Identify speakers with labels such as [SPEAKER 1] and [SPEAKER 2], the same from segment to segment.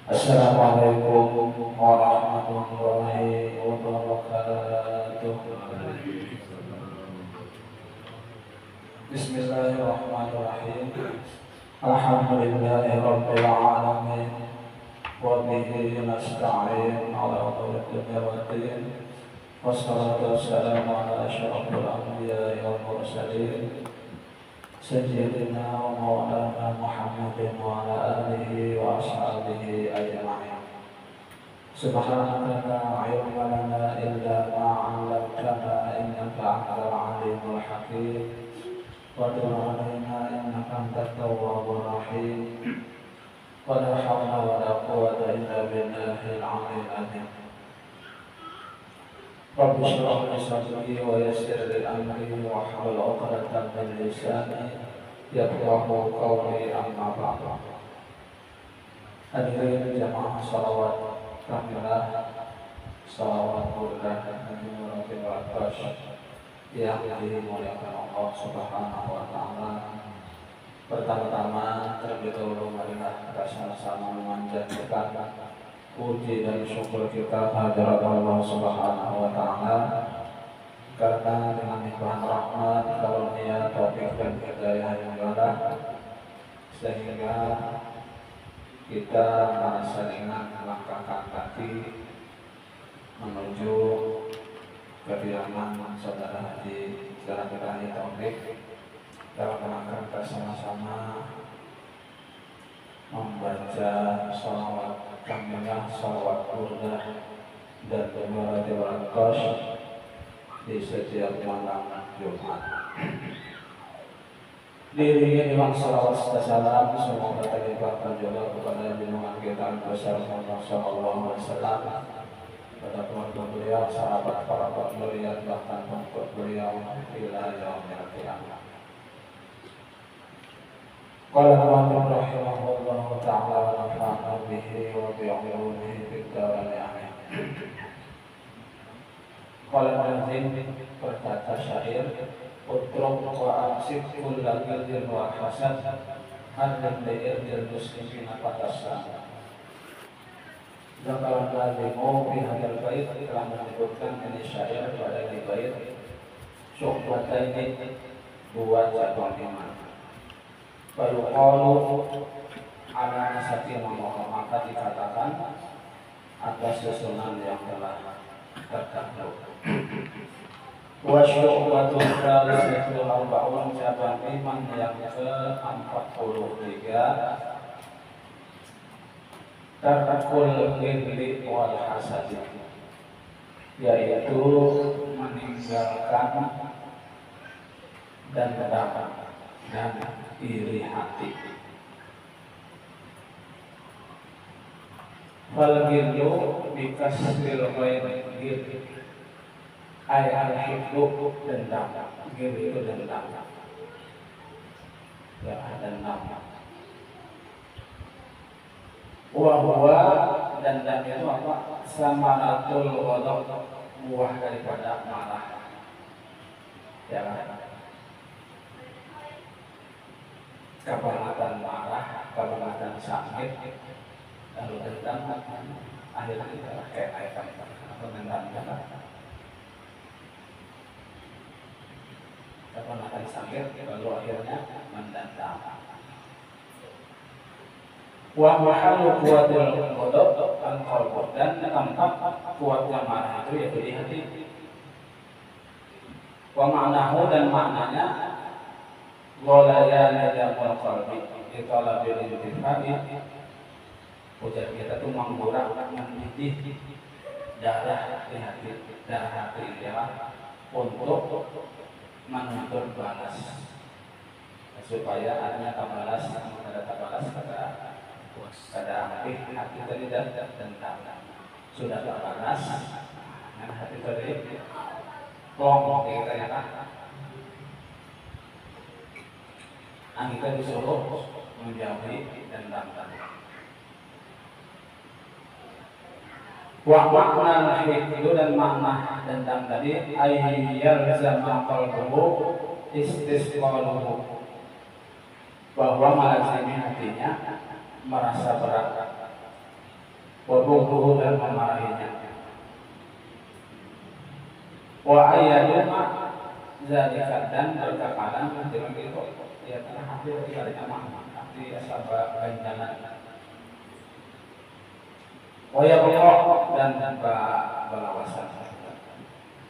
[SPEAKER 1] Assalamualaikum warahmatullahi wabarakatuh. Bismillahirrahmanirrahim. Alhamdulillahirabbil alamin. Wa bihi nasta'in 'ala umuri dunya waddin. Wassalatu wassalamu 'ala asyrafil anbiya'i wal mursalin. Sayyidina wa maulana Muhammadin wa ala alihi wa ashabihi ajma'in. Subhanaka la ilma lana illa ma 'allamtana innaka antal alimul hakim. Wa tub 'alaina innaka antat tawwabur rahim. Wa la hawla wa la quwwata illa billahil 'aliyyil 'azim. Rabbi shrah li sadri wa yassir li amri wahlul 'uqdatam min lisani yafqahu qawli, amma ba'du. Hadirin jamaah salawat kamilah, salawat burdah Nabi Muhammad yang dimuliakan Allah Subhanahu wa taala. Pertama-tama terlebih dahulu marilah kita sama-sama memanjatkan puji dan syukur kita kehadirat Allah Subhanahu wa taala, karena dengan limpahan rahmat, karunia, taufik dan hidayah yang ada, sehingga kita merasa ringan melangkahkan kaki menuju kediaman saudara Haji Silaturahmi Taufik dalam rangka kita sama-sama membaca sholawat kamilah, sholawat burdah dan Jumaratul Aqsh di setiap malam Jumat. Diiringi dengan sholawat serta salam, semoga terlimpahkan juga kepada junjungan kita besar Muhammad sallallahu alaihi wasallam, pada keluarga beliau, sahabat, para mulia, bahkan pengikut beliau hingga yaumil qiyamah. Qala Muhammad rahimahullahu ta'ala wa nafa'ana bihi wa bi'ulumihi fid dharain amin. Qala Nazim, berkata syair, utruk wa amsik kullal irdin wa hasad anil li'irdil muslimin patasan. Zakaran lazimu fi hadal bait telah menyebutkan ini syair pada di bait syuhbataini, dua cabang iman. Fayuqalu ala nasati ma'amah, maka dikatakan atas susunan yang telah terdahulu. Wa syu'batul thalithatul arba'un, cabang iman yang ke-43, tarkul ghilli wal hasad, yaitu meninggalkan dendam dan iri hati. Fal ghillu bikasril ghain, ay al-hibbu, dendam. Ghil itu dendam, ya, dendam. Wa dendam itu apa? Samaratul ghadab, buah daripada marah, ya kan? Kebangetan marah, kebangetan sakit, lalu dendam, akhirnya kita kayak ayam atau dendam, kebangetan sakit, lalu akhirnya mendendam. Wa mahallu kuwatil ghadab al-qalb, dan tempat kuatnya marah itu yaitu di hati. Wa ma'nahu, dan maknanya ghalayana jamul qalbi italabil intifa'i, ujar kita tuh menggurak mendidih darah di hati, darah hati ya, untuk menuntut balas, supaya adanya balas, ada balas pada hati tadi dan dendam sudah terbalas, dan hati tadi plong kita kan. Kita disuruh menjauhi dendam tadi. Wa makna itu, dan makna dendam tadi, ayyal zaman qalbuhu istisqaluhu, bahwa melazimi hatinya merasa berat wa bughduhu dan memarahinya. Wa ayyaduma zalika dan berkekalan dengan itu ya hampir dari aman di asbab ganjalan. Wa yabqa dan balawasan.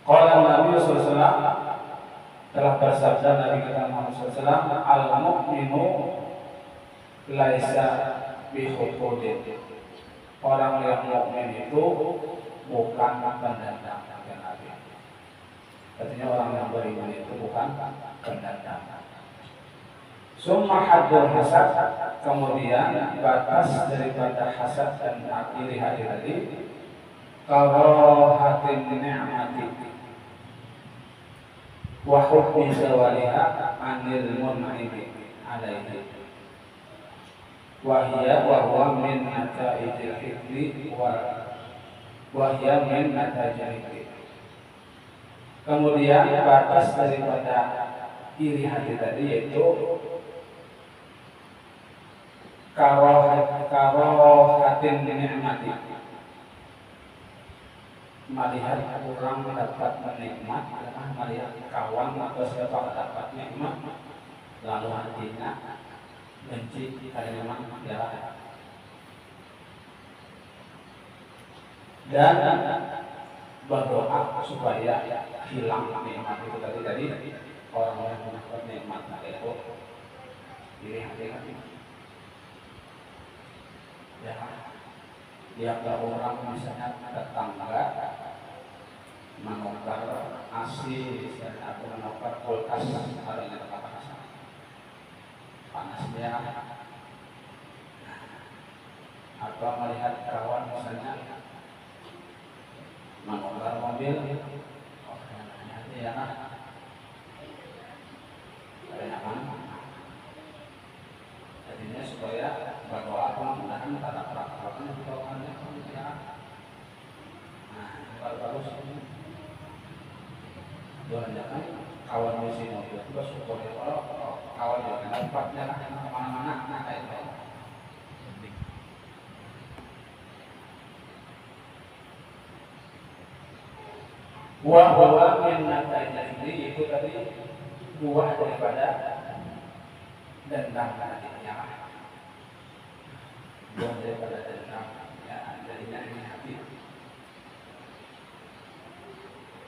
[SPEAKER 1] Qala Nabi sallallahu alaihi wasallam telah bersabda Nabi kita Muhammad SAW, al-mu'minu laisa bihukudin. Orang yang mukmin itu bukan pendendam. Artinya orang yang beriman itu bukan pendendam. Summa haddul hasad, kemudian batas daripada hasad dan iri hati tadi, karahatin ni'mati wa hubbi zawaliha anil mun'imi alaihi wa huwa min nataijil hikri wa hiya min nataijil hikri. Kemudian batas daripada iri hati tadi yaitu karohatin ni'mati, melihat orang dapat menikmat, melihat kawan atau siapa dapat nikmat lalu hatinya benci karena memang dia dan berdoa supaya hilang nikmat itu tadi orang yang mendapat nikmat itu iri hati ya. Dia orang misalnya tetangga menukar AC atau menukar kulkas ada yang panasnya, atau melihat kawan misalnya menukar mobil, ya ada nyaman. Jadinya supaya berdoa mudah-mudahan karena perakarannya dibawakannya ya. Nah, bagus ini. Doakan kawan misi mobil itu supaya kalau kawan yang dampaknya kemana-mana, nah kayak itu. Wa min nataijil ini itu tadi buah daripada dendam tadinya, buah daripada dendam ya, jadinya ini hati.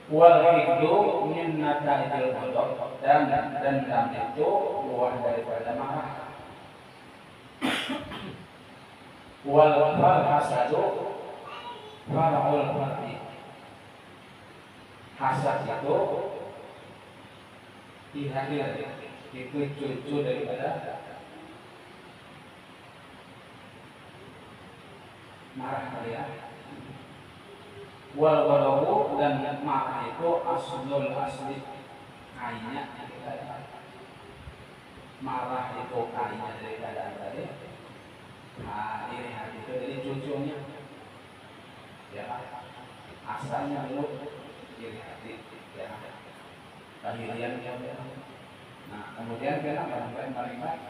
[SPEAKER 1] Wal hikdu min nataijil ghadab, dan dendam itu buah daripada marah. Wal hasadu far'ul far'i, hasad itu itu cucu daripada marah kalian. Wal ghadabu, dan marah itu aslul asli, kainnya marah itu kainnya daripada tadi. Nah, iri hati itu dari cucunya ya, asalnya dulu iri hati ya, lahirian ya. Nah, kemudian kita paling baik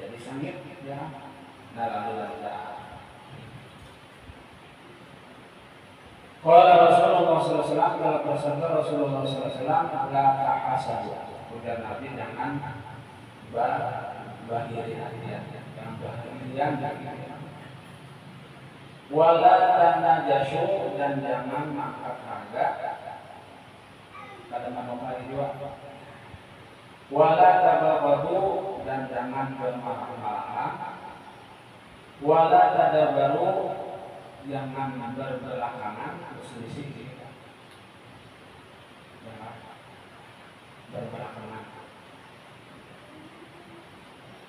[SPEAKER 1] jadi sengit ya. Nah, lalu kalau Rasulullah SAW dalam bersabda Rasulullah SAW, la tahasadu, ujar Nabi jangan bahiri hati, jangan bahirian wala tanajashu, dan jangan mengangkat harga pada manusia juga. Wala tabaghadu, dan jangan bermarah-marahan. Wala tadabaru, jangan berbelakangan, berselisih. Jangan berbelakangan.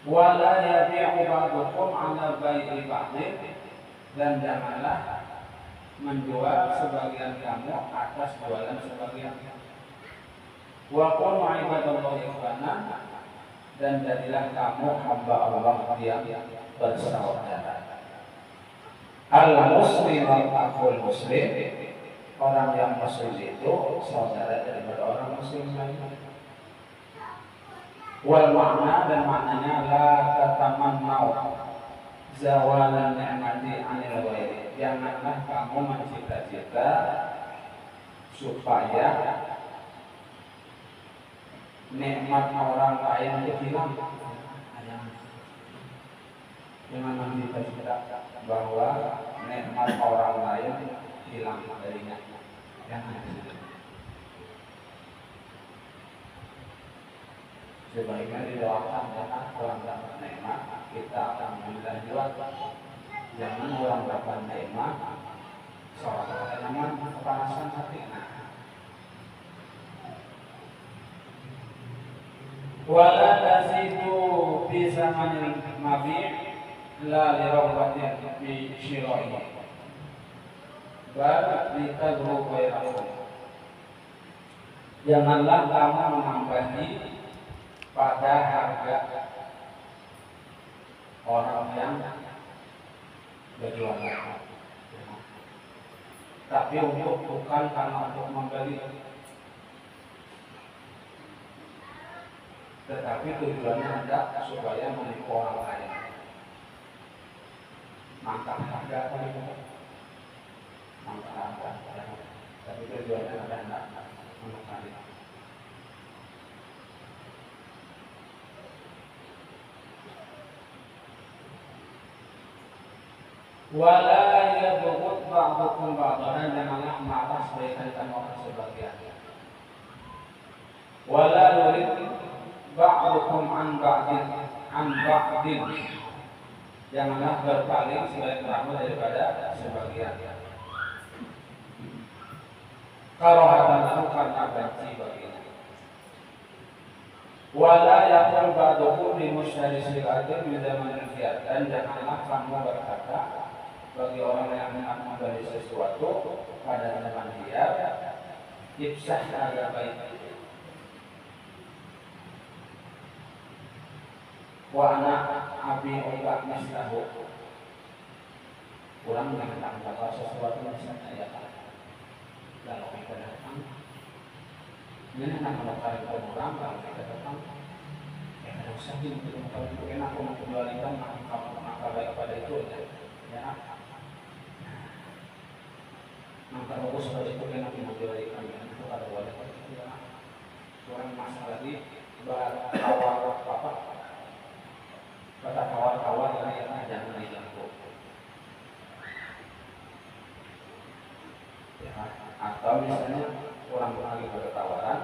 [SPEAKER 1] Wala yabi'u ba'dukum 'ala bai'i ba'din, dan janganlah menjual sebagian kamu atas jualan sebagian. Wa qul ibadallahi ikhwana, dan jadilah kamu hamba Allah yang bersaudara. Al-muslim akhul muslim, orang yang muslim itu saudara daripada orang muslim lain. Wal makna, dan maknanya la tatamannau zawalan ni'mati 'anil ghairi, janganlah kamu mencita-cita supaya nikmat orang lain itu hilang. Jangan mencita-cita bahwa nikmat orang lain hilang darinya. Jangan. Sebaiknya didoakan jangan orang dapat nikmat kita alhamdulillah juga. Jangan orang dapat nikmat seolah-olah nyaman kepanasan hati. Wala tazidu fi zamanil mabi' la li rawbatin fi syira'i bal litadru ghairahu. Janganlah kamu menambahi pada harga orang yang berjualan, tapi bukan karena untuk membeli, tetapi tujuannya hendak supaya menipu orang lain. Mangkak harga apa itu? Mangkak harga, tapi tujuannya hendak menekan. Wala yabghud ba'dukum ba'dahan, janganlah marah sebagian orang sebagian. Wala yurid ba'dukum an ba'din, janganlah berpaling sebagian kamu daripada sebagian. Karahatan lahu, karena benci baginya. Wala yaqul ba'dukum li musyrari silatin min zamanil khiyar, dan janganlah kamu berkata bagi orang yang hendak membeli sesuatu pada zaman dia, ifsah ada baik. Wa ana abi ubat mislahu, kurang hendak mendapat sesuatu misalnya ya kalau kita datang ini hendak mendapat orang kalau kita datang ya tidak usah untuk mengetahui enak untuk menjualikan maka baik pada itu ya. Maka aku sudah itu enak menjualikan itu pada wadah itu ya. Kurang masalah lagi tawar apa kata tawar yang jangan diganggu ya. Atau misalnya orang lagi bertawaran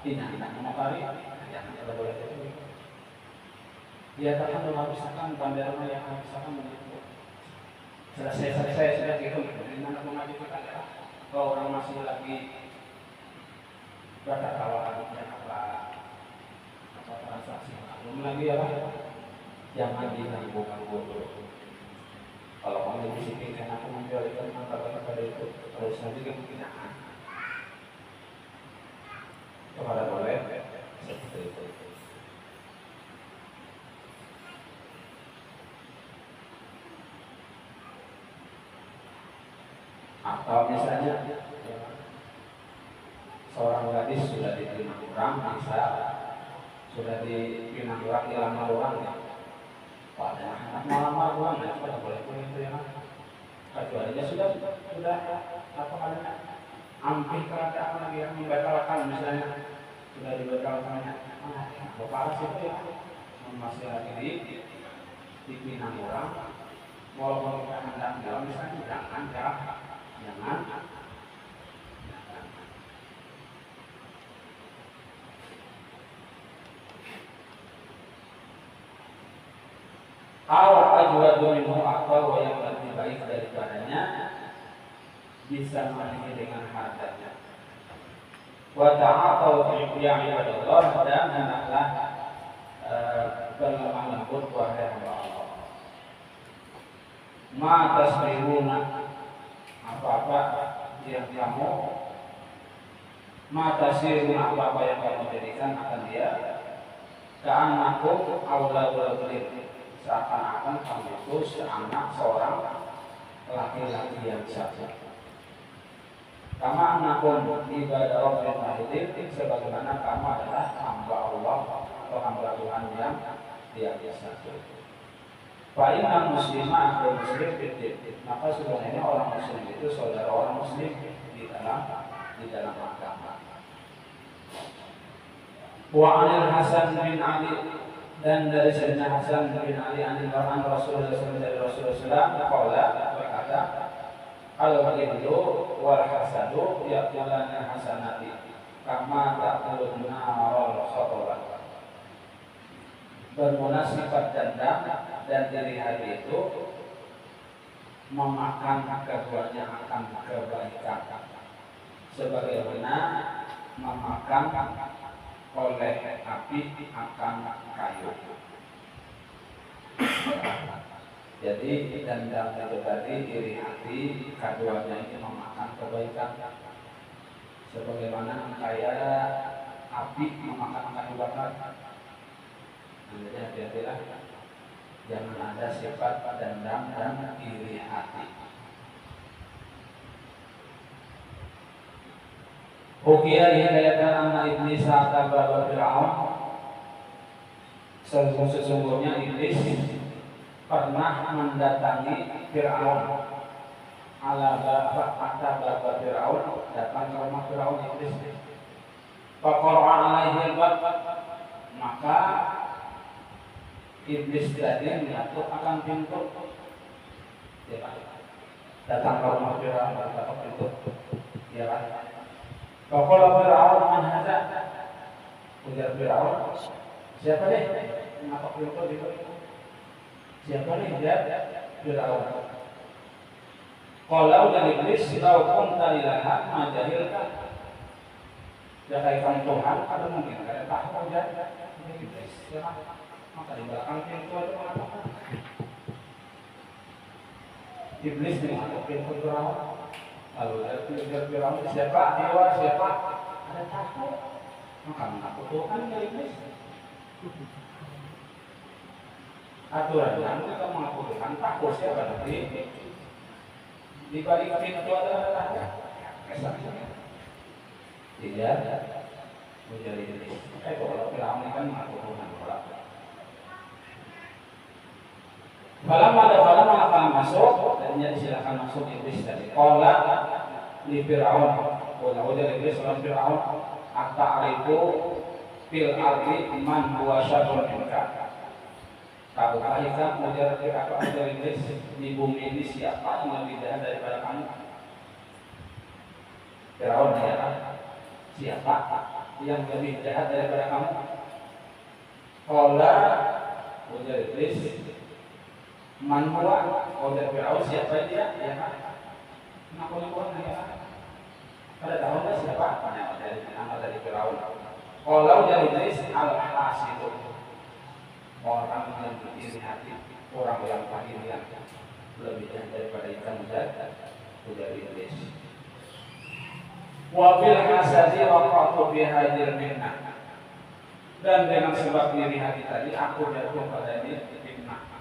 [SPEAKER 1] tidak mengakali jangan tidak boleh itu dia tahan dalam misalkan bandarnya yang misalkan begitu selesai sudah gitu dengan mengaji kita ya. Kalau orang masih lagi bertawaran apa transaksi belum lagi apa jangan diganggu dulu. Kalau kamu disiplin aku menjualkan maka pada itu terus nanti kemungkinan kepada boleh seperti itu. Atau misalnya seorang gadis sudah diterima orang, bisa sudah dipinang orang, dilamar orang ya. Pada anak melamar orang ya, sudah boleh itu ya. Kecuali dia sudah apa namanya hampir keadaan lagi yang membatalkan misalnya sudah dibatalkannya. Bapak itu ya masih lagi dipinang orang. Walaupun kita hendak jalan misalnya jangan. Ajwadu minhu, atau yang lebih baik daripadanya bisa memenuhi dengan harganya. Wa ta'atau yang ibadallah, dan hendaklah berlemah lembut wahai hamba Allah. Ma tasbihuna, apa-apa yang kamu apa-apa yang kamu jadikan akan dia ka'annakum auladul ghaibi, seakan-akan kamu itu seanak seorang laki-laki yang saja. Kama annakum ibadah rabbil wahidin, sebagaimana kamu adalah hamba Allah atau hamba Tuhan yang dia biasa. Fa'inna muslimah atau muslim fiddin, maka sebenarnya orang muslim itu saudara orang muslim di dalam agama. Wa 'anil Hasan bin Ali, dan dari Sayyidina Hasan bin Ali an Rasulullah SAW, dari Rasulullah SAW berkata, al-ghillu wal hasadu ya'kulana hasanati kama ta'kulun narul khatabah. Bermula sifat dendam dan iri hati itu memakan keduanya akan kebaikan, sebagaimana memakan oleh api akan kayu. Jadi dendam itu tadi, iri hati, keduanya ini memakan kebaikan, sebagaimana kayak api memakan kayu bakar. Jadi hati-hatilah, jangan ada sifat dendam dan iri hati. Ukiya dihidayatkan anak iblis saat baba Fir'aun. Sesungguhnya iblis pernah mendatangi Fir'aun. Ala baba Fir'aun, datang ke rumah Fir'aun iblis. Faqara'a alaihi al-bab, maka iblis tadi mengatur akan pintu. Ya, datang ke rumah Fir'aun, datang ke pintu. Ya kan? Faqala Fir'aun man hadza? Ujar Fir'aun, siapa deh? Kenapa pintu gitu? Siapa nih? Dia Fir'aun. Qala ujar iblis, "Lau kunta ilahan ma jahilka." Ya kayak kamu Tuhan, ada mungkin ada tahu aja. Iblis, ya kan? Maka di belakang pintu itu mengatakan iblis mengatur pintu Fir'aun. Lalu dari Fir'aun, siapa dewa, siapa ada takut, maka mengaku Tuhan dari iblis. Aturannya kita mengaku Tuhan, takut siapa nanti di balik pintu ada takut. Tidak menjadi iblis. Kalau Fir'aun kan mengaku Tuhan. Falam akan masuk, dan silakan masuk iblis tadi. Qala li Fir'aun, ujar iblis sama Fir'aun, ata'rifu fil ardi man huwa syarrun minka. Tahukah kamu, ujar iblis, di bumi ini siapa yang lebih jahat daripada kamu? Fir'aun ya, siapa yang lebih jahat daripada kamu? Qala, ujar iblis, man huwa, ujar Fir'aun, siapa dia? Ya kan? Ngaku ya. Pada tahu nggak siapa? Nama dari Fir'aun. Kalau ujar iblis, al-hasidu, orang yang beriri hati, orang yang pahilian, lebih jahat daripada ikan ujar iblis. Wabil hasadi waqatu bihadil minnah, dan dengan sebab iri hati tadi aku jatuh pada ini fitnah.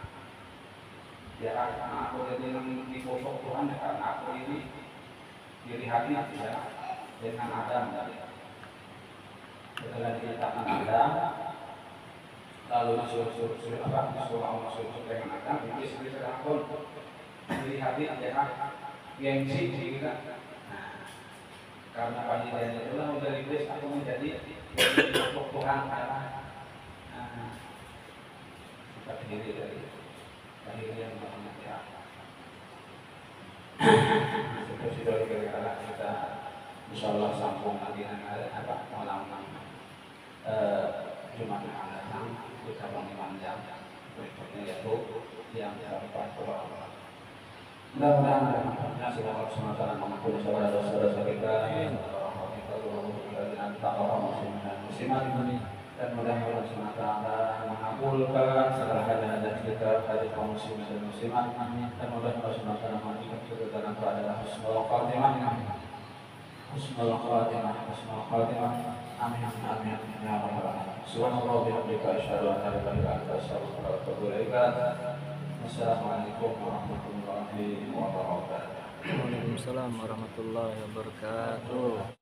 [SPEAKER 1] Ya karena aku jadi dikosok Tuhan, ya karena aku ini iri hati ya, dengan Adam tadi. Setelah dinyatakan Adam, lalu disuruh Allah suruh dengan Adam, iblis berlaku iri hati ya, gengsi juga. Nah, karena panggilan itulah dari iblis aku menjadi dikosok Tuhan karena kita diri dari yang banyak ya. Seperti dari kira-kira kita insyaallah sambung lagi dengan malam Jumat yang akan datang kita jam berikutnya yaitu yang keempat. Mudah-mudahan semoga Allah SWT mengampuni segala dosa-dosa kita, muslimat, dan mudah-mudahan Allah SWT mengabulkan segala hajat-hajat kita, hajat kaum muslimin dan muslimat, dan mudah-mudahan Allah SWT memberikan kita dalam keadaan husnul khatimah. Husnul khatimah, husnul khatimah. Amin, amin, ya rabbal alamin. Subhanallah wa bihamdihi, asyhadu an la ilaha illa anta, astaghfiruka wa atubu ilaik. Wassalamualaikum warahmatullahi wabarakatuh.
[SPEAKER 2] Waalaikumsalam warahmatullahi wabarakatuh.